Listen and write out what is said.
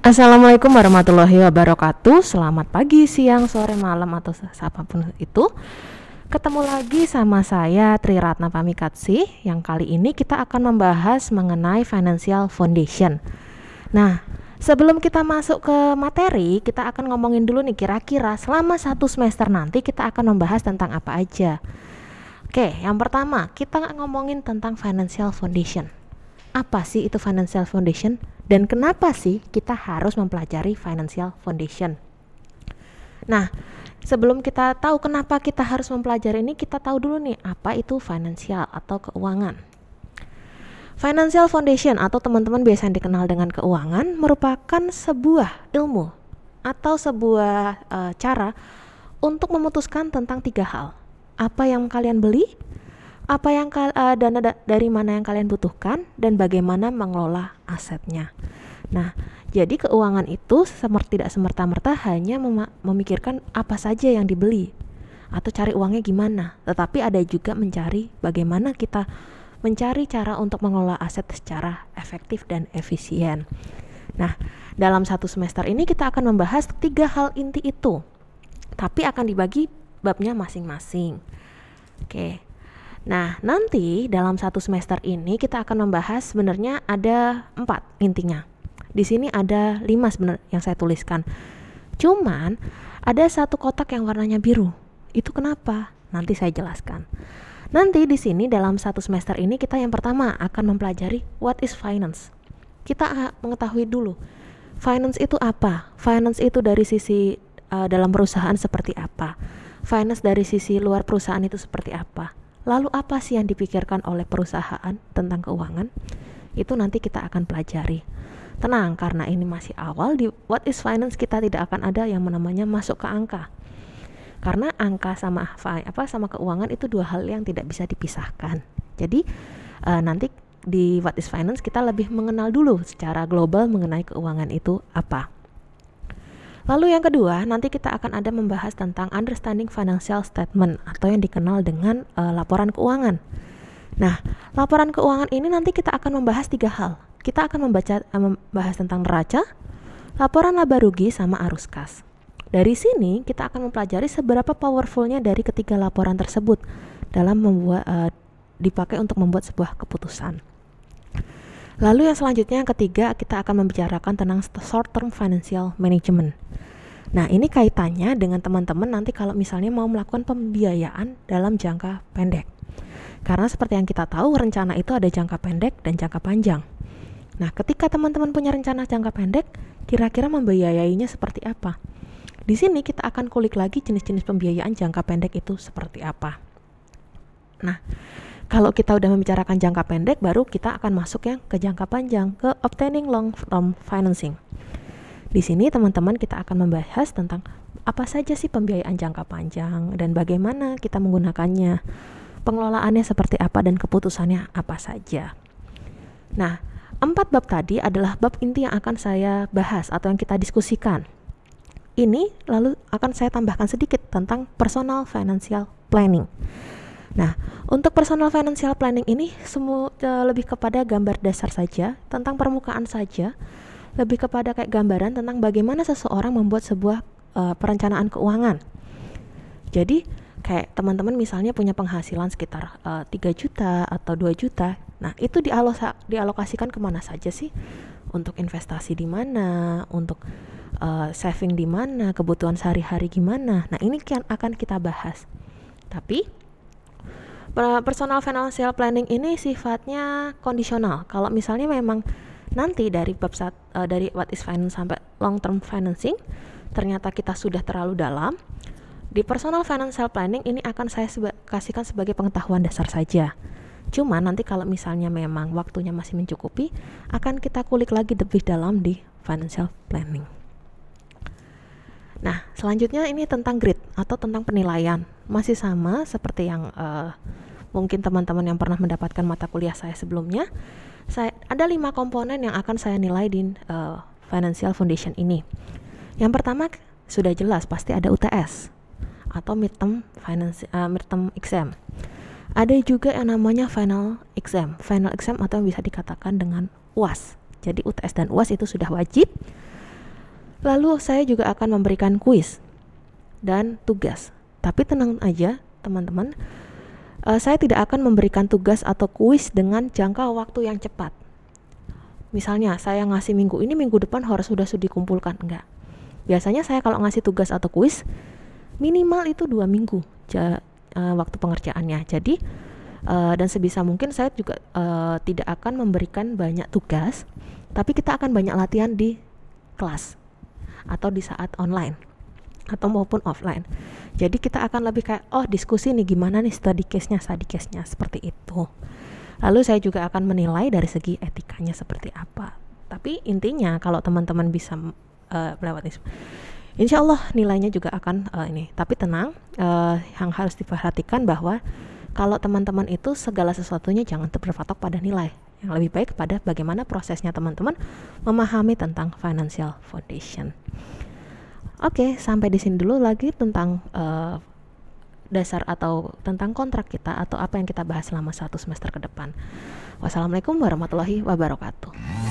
Assalamualaikum warahmatullahi wabarakatuh. Selamat pagi, siang, sore, malam, atau apapun itu. Ketemu lagi sama saya Tri Ratna Pamikatsih. Yang kali ini kita akan membahas mengenai financial foundation. Nah, sebelum kita masuk ke materi, kita akan ngomongin dulu nih kira-kira selama satu semester nanti kita akan membahas tentang apa aja. Oke, yang pertama kita ngomongin tentang financial foundation. Apa sih itu financial foundation? Dan kenapa sih kita harus mempelajari financial foundation? Nah, sebelum kita tahu kenapa kita harus mempelajari ini, kita tahu dulu nih apa itu financial atau keuangan. Financial foundation atau teman-teman biasa dikenal dengan keuangan merupakan sebuah ilmu atau sebuah cara untuk memutuskan tentang 3 hal. Apa yang kalian beli, apa yang dana dari mana yang kalian butuhkan, dan bagaimana mengelola asetnya. Nah, jadi keuangan itu tidak semerta-merta hanya memikirkan apa saja yang dibeli atau cari uangnya gimana, tetapi ada juga mencari bagaimana kita mencari cara untuk mengelola aset secara efektif dan efisien. Nah, dalam satu semester ini kita akan membahas 3 hal inti itu, tapi akan dibagi babnya masing-masing. Oke. Nah, nanti dalam satu semester ini kita akan membahas sebenarnya ada 4 intinya. Di sini ada 5 sebenarnya yang saya tuliskan. Cuman ada satu kotak yang warnanya biru. Itu kenapa? Nanti saya jelaskan. Nanti di sini dalam satu semester ini kita yang pertama akan mempelajari what is finance. Kita mengetahui dulu finance itu apa? Finance itu dari sisi dalam perusahaan seperti apa? Finance dari sisi luar perusahaan itu seperti apa? Lalu apa sih yang dipikirkan oleh perusahaan tentang keuangan? Itu nanti kita akan pelajari. Tenang, karena ini masih awal, di What is Finance kita tidak akan ada yang namanya masuk ke angka. Karena angka sama keuangan itu 2 hal yang tidak bisa dipisahkan. Jadi nanti di What is Finance kita lebih mengenal dulu secara global mengenai keuangan itu apa. Lalu yang kedua, nanti kita akan ada membahas tentang understanding financial statement atau yang dikenal dengan laporan keuangan. Nah, laporan keuangan ini nanti kita akan membahas 3 hal. Kita akan membahas tentang neraca, laporan laba rugi, sama arus kas. Dari sini kita akan mempelajari seberapa powerfulnya dari ketiga laporan tersebut dalam dipakai untuk membuat sebuah keputusan. Lalu yang selanjutnya, yang ketiga, kita akan membicarakan tentang short term financial management. Nah, ini kaitannya dengan teman-teman nanti kalau misalnya mau melakukan pembiayaan dalam jangka pendek. Karena seperti yang kita tahu, rencana itu ada jangka pendek dan jangka panjang. Nah, ketika teman-teman punya rencana jangka pendek, kira-kira membiayainya seperti apa? Di sini kita akan kulik lagi jenis-jenis pembiayaan jangka pendek itu seperti apa. Nah, kalau kita udah membicarakan jangka pendek, baru kita akan masuk yang ke jangka panjang, ke obtaining long term financing. Di sini teman-teman kita akan membahas tentang apa saja sih pembiayaan jangka panjang dan bagaimana kita menggunakannya, pengelolaannya seperti apa dan keputusannya apa saja. Nah, 4 bab tadi adalah bab inti yang akan saya bahas atau yang kita diskusikan. Ini lalu akan saya tambahkan sedikit tentang personal financial planning. Nah, untuk personal financial planning ini semua lebih kepada gambar dasar saja, tentang permukaan saja, lebih kepada kayak gambaran tentang bagaimana seseorang membuat sebuah perencanaan keuangan. Jadi, kayak teman-teman misalnya punya penghasilan sekitar 3 juta atau 2 juta. Nah, itu dialokasikan kemana saja sih? Untuk investasi di mana, untuk saving di mana, kebutuhan sehari-hari gimana. Nah, ini akan kita bahas. Tapi personal financial planning ini sifatnya kondisional. Kalau misalnya memang nanti dari dari what is finance sampai long term financing ternyata kita sudah terlalu dalam, di personal financial planning ini akan saya kasihkan sebagai pengetahuan dasar saja. Cuma nanti kalau misalnya memang waktunya masih mencukupi, akan kita kulik lagi lebih dalam di financial planning. Nah, selanjutnya ini tentang grade atau tentang penilaian. Masih sama seperti yang mungkin teman-teman yang pernah mendapatkan mata kuliah saya sebelumnya. Ada 5 komponen yang akan saya nilai di financial foundation ini. Yang pertama sudah jelas pasti ada UTS atau midterm exam. Ada juga yang namanya final exam atau yang bisa dikatakan dengan UAS. Jadi UTS dan UAS itu sudah wajib. Lalu saya juga akan memberikan kuis dan tugas. Tapi tenang aja teman-teman, saya tidak akan memberikan tugas atau kuis dengan jangka waktu yang cepat. Misalnya saya ngasih minggu ini, minggu depan harus sudah dikumpulkan, enggak. Biasanya saya kalau ngasih tugas atau kuis minimal itu 2 minggu waktu pengerjaannya. Jadi dan sebisa mungkin saya juga tidak akan memberikan banyak tugas, tapi kita akan banyak latihan di kelas atau di saat online atau maupun offline. Jadi kita akan lebih kayak diskusi nih, gimana nih study case-nya seperti itu. Lalu saya juga akan menilai dari segi etikanya seperti apa. Tapi intinya kalau teman-teman bisa melewati, insya Allah nilainya juga akan ini. Tapi tenang, yang harus diperhatikan bahwa kalau teman-teman itu segala sesuatunya jangan berpatok pada nilai. Yang lebih baik pada bagaimana prosesnya teman-teman memahami tentang financial foundation. Oke, sampai di sini dulu lagi tentang dasar atau tentang kontrak kita atau apa yang kita bahas selama 1 semester ke depan. Wassalamualaikum warahmatullahi wabarakatuh.